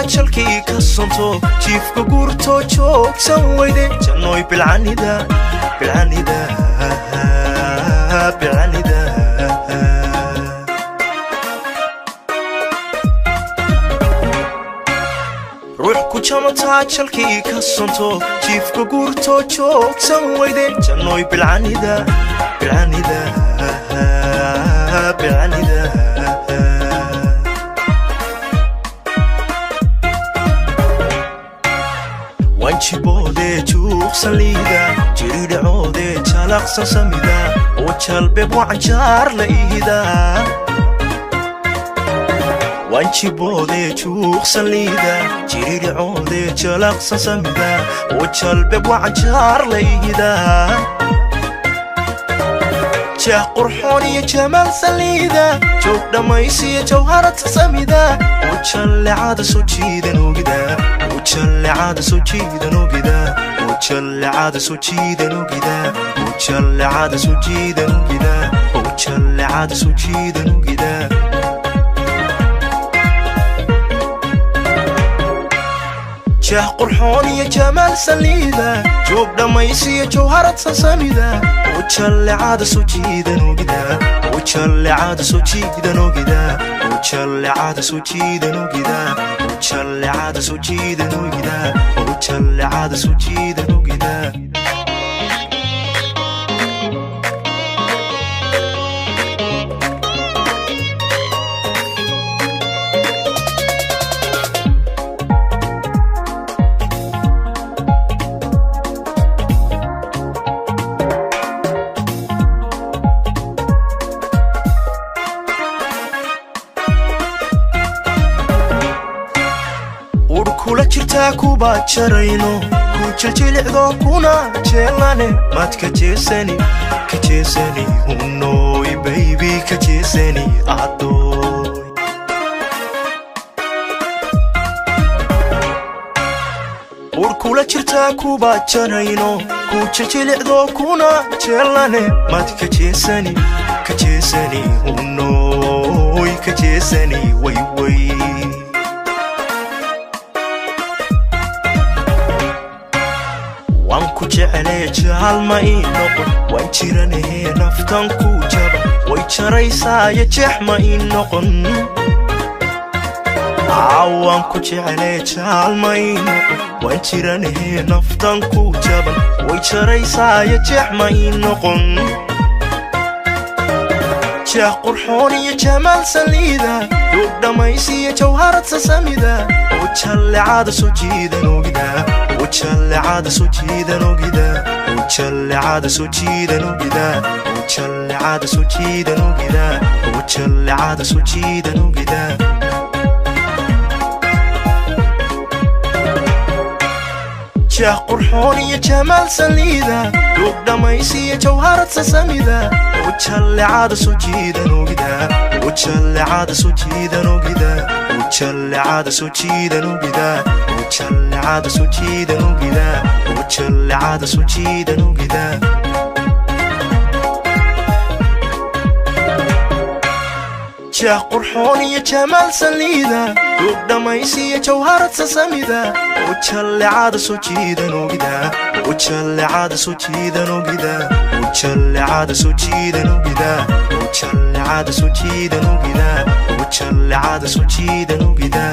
jalkii ka sonto jiifka guurto joogsan weyde jannoy bilcanida ruux ku jamataa jalkii ka sonto jiifka guurto joogsan weyde jannoy bilcanida wanjibode juuqsan liida jiridhacoode jalaqsan samida oo jalbeeb wacanjaar la ihida wanjibode juuqsan liida jiridhacoode jalaqsan samida oo jalbeeb wacanjaar la ihida jah qurxoon iyo jamaal saliida joog dhammaysiya jawharata samida oo jallecada soo jiidan ogida jallecada soo jiidan ogida jallecada soo jiidan ogida jallecada soo jiidan ogida jallecada soo jiidan ogida jah qurxoon iyo jamaal saliida joog dhammaysiya jawharata samida oo jallecada soo jiidan ogida jallecada soo jiidan ogida jallecada soo jiidan ogida jallecada soo jiidan ogida jallecada soo jiidan ogida kuba jarayno ku jiljilicdo kuna jeelane mad ka jeesani hunooy baby ka jeesani adoy urkula jirtaa kuba jarayno ku jiljilicdo kuna jeelane mad ka jeesani hunooy ka jeesani way wanku jeclee jaal ma ii noqon waan jiranahee naftan ku jaba way jaraysaayo jeex ma ii noqon wanku jeclee jaal ma ii noqon waan jiranahee naftan ku jaba way jaraysaayo jeex ma ii noqon jah qurxoon iyo jamaal saliida joog dhammaysiya jawharata samida oo jallecada soo jiidan ogida jallecada soo jiidan ogida jallecada soo jiidan ogida jallecada soo jiidan ogida jallecada soo jiidan ogida jah qurxoon iyo jamaal saliida joog dhammaysiya jawharata samida oo jallecada soo jiidan ogida jallecada soo jiidan ogida jallecada soo jiidan ogida jallecada soo jiidan ogida jallecada soo jiidan ogida jah qurxoon iyo jamaal saliida joog dhammaysiya jawharata samida oo jallecada soo jiidan ogida jallecada soo jiidan ogida jallecada soo jiidan ogida jallecada soo jiidan ogida jallecada soo jiidan ogida